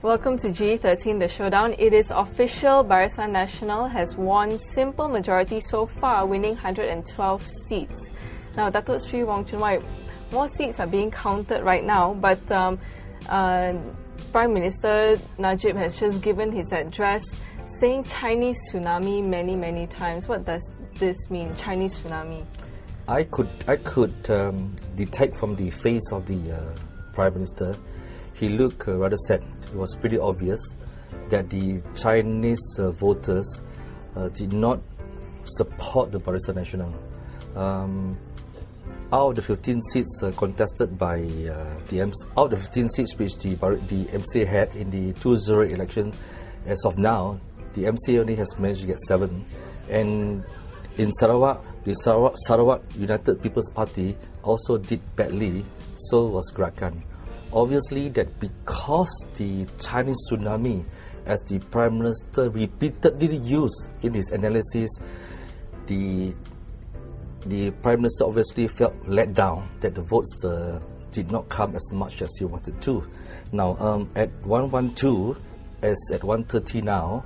Welcome to GE13, the showdown. It is official. Barisan Nasional has won simple majority so far, winning 112 seats. Now, Datuk Sri Wong Chun, more seats are being counted right now, but Prime Minister Najib has just given his address saying Chinese tsunami many times. What does this mean, Chinese tsunami? I could detect from the face of the Prime Minister, he looked rather sad. It was pretty obvious that the Chinese voters did not support the Barisan Nasional. Out of the 15 seats contested by out of the 15 seats which the MCA had in the 20 election, as of now, the MCA only has managed to get 7. And in Sarawak, the Sarawak United People's Party also did badly, so was Gerakan. Obviously, that because the Chinese tsunami, as the Prime Minister repeatedly used in his analysis, the Prime Minister obviously felt let down that the votes did not come as much as he wanted to. Now, at 112, as at 130 now,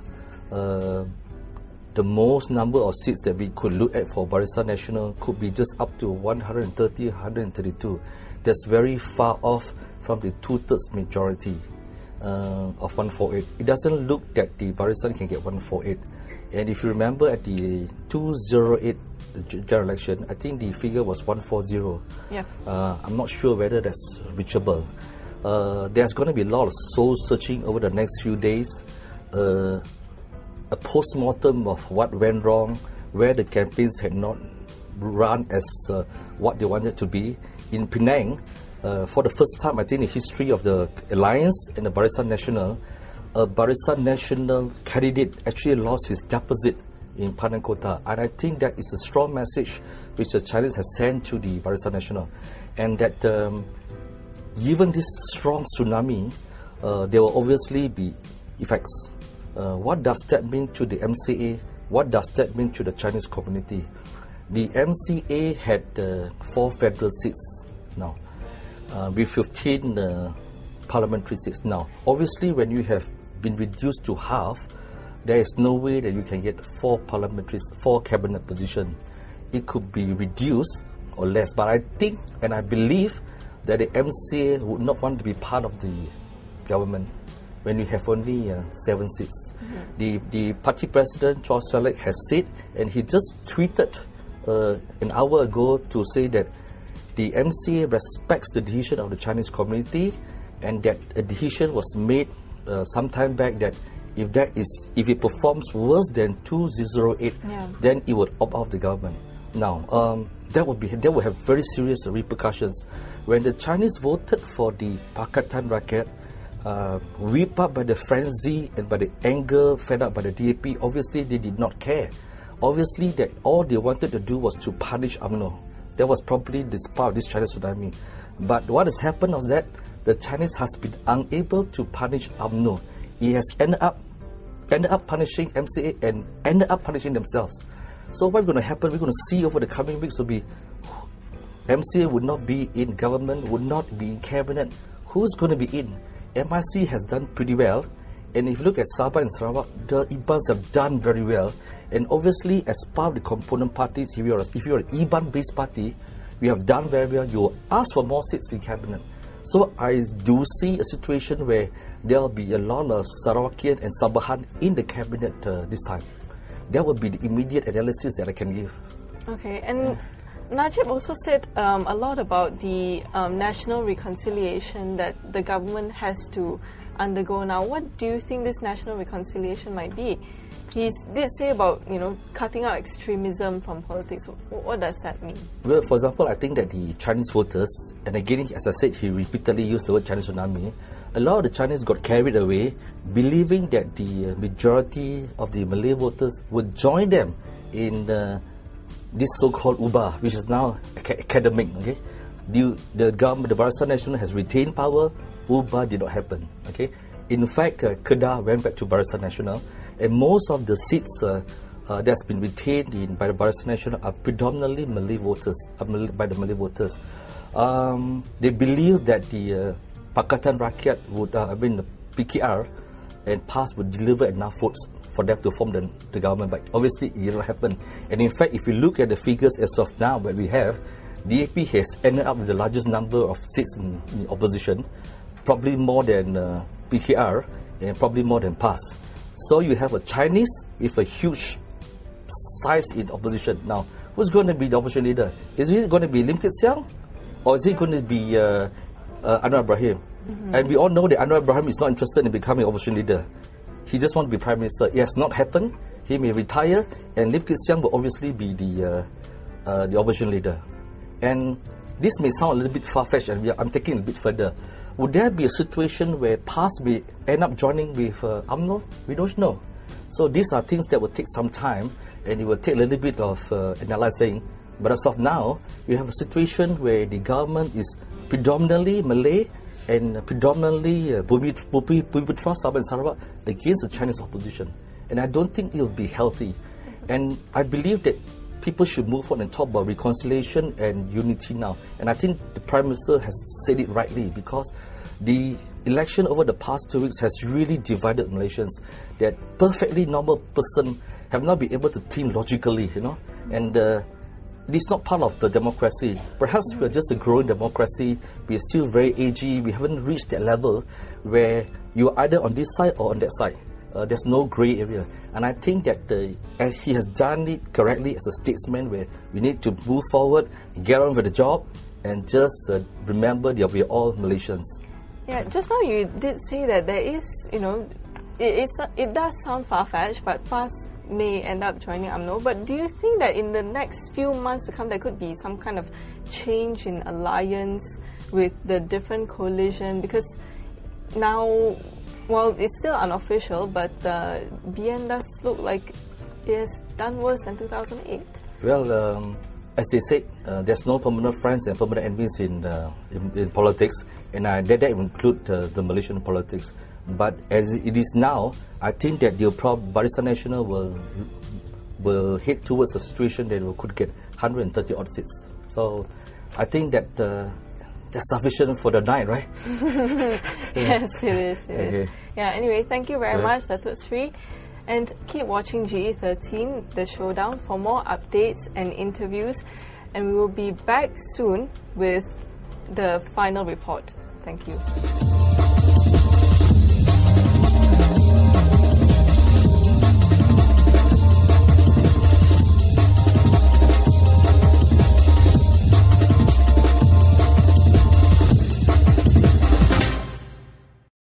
the most number of seats that we could look at for Barisan Nasional could be just up to 130, 132. That's very far off from the 2/3 majority of 148. It doesn't look that the Barisan can get 148. And if you remember at the 208 general election, I think the figure was 140. Yeah. I'm not sure whether that's reachable. There's going to be a lot of soul searching over the next few days. A post-mortem of what went wrong, where the campaigns had not run as what they wanted to be. In Penang, for the first time, I think, in the history of the alliance and the Barisan Nasional, a Barisan Nasional candidate actually lost his deposit in Panang Kota. And I think that is a strong message which the Chinese has sent to the Barisan Nasional. And that given this strong tsunami, there will obviously be effects. What does that mean to the MCA? What does that mean to the Chinese community? The MCA had 4 federal seats now, with 15 parliamentary seats now. Obviously, when you have been reduced to half, there is no way that you can get 4 cabinet positions. It could be reduced or less, but I think and I believe that the MCA would not want to be part of the government when you have only 7 seats. The party president, Chua Salek, has said, and he just tweeted an hour ago to say that the MCA respects the decision of the Chinese community, and that a decision was made some time back that if it performs worse than 2008, then it would opt out of the government. Now, that would have very serious repercussions. When the Chinese voted for the Pakatan Rakyat, whipped up by the frenzy and by the anger fed up by the DAP, obviously they did not care. Obviously, that all they wanted to do was to punish UMNO. That was probably the spark of this Chinese tsunami. But what has happened was that the Chinese has been unable to punish UMNO. It has ended up punishing MCA and ended up punishing themselves. So what's going to happen, we're going to see over the coming weeks, will be MCA would not be in government, would not be in cabinet. Who's going to be in? MIC has done pretty well, and if you look at Sabah and Sarawak, the IBANs have done very well. And obviously, as part of the component parties, if you're an IBAN-based party, we have done very well. You ask for more seats in cabinet. So I do see a situation where there will be a lot of Sarawakian and Sabahan in the cabinet this time. That would be the immediate analysis that I can give. Okay, and Najib also said a lot about the national reconciliation that the government has to undergo now. What do you think this national reconciliation might be? He did say about, cutting out extremism from politics. What does that mean? Well, for example, I think that the Chinese voters, and again, as I said, he repeatedly used the word Chinese tsunami, a lot of the Chinese got carried away, believing that the majority of the Malay voters would join them in this so-called UBA, which is now academic. Okay, the government, the Barisan Nasional, has retained power. UBA did not happen. Okay, in fact, Kedah went back to Barisan Nasional, and most of the seats that's been retained by the Barisan Nasional are predominantly Malay voters, by the Malay voters. They believe that the Pakatan Rakyat would, PKR and PAS would deliver enough votes for them to form the government, but obviously it didn't happen. And in fact, if you look at the figures as of now that we have, DAP has ended up with the largest number of seats in opposition, probably more than PKR and probably more than PAS. So you have a Chinese with a huge size in opposition. Now, who's going to be the opposition leader? Is it going to be Lim Kit Siang, or is it going to be Anwar Ibrahim? And we all know that Anwar Ibrahim is not interested in becoming opposition leader. He just wants to be Prime Minister. It has not happened. He may retire, and Lim Kit Siang will obviously be the opposition leader. And this may sound a little bit far-fetched, and I'm taking it a bit further. Would there be a situation where PAS may end up joining with UMNO? We don't know. So these are things that will take some time, and it will take a little bit of analyzing. But as of now, we have a situation where the government is predominantly Malay and predominantly Bumiputera, Sabah and Sarawak against the Chinese opposition. And I don't think it will be healthy. And I believe that people should move on and talk about reconciliation and unity now. And I think the Prime Minister has said it rightly, because the election over the past 2 weeks has really divided Malaysians. That perfectly normal person have not been able to think logically, you know. And it's not part of the democracy. Perhaps we're just a growing democracy. We're still very agey. We haven't reached that level where you're either on this side or on that side. There's no grey area. And I think that as he has done it correctly as a statesman, where we need to move forward, get on with the job, and just remember that we're all Malaysians. Yeah, just now you did say that there is, you know, it does sound far-fetched, but PAS may end up joining UMNO. But do you think that in the next few months to come, there could be some kind of change in alliance with the different coalition? Because now, well, it's still unofficial, but BN does look like it has done worse than 2008. Well, as they say, there's no permanent friends and permanent enemies in politics, and that include the Malaysian politics. But as it is now, I think that the Barisan Nasional will head towards a situation that we could get 130 odd seats. So I think that that's sufficient for the night, right? Yes, it is. Okay. Yeah, anyway, thank you very much, Datuk Seri. And keep watching GE13, The Showdown, for more updates and interviews. And we will be back soon with the final report. Thank you.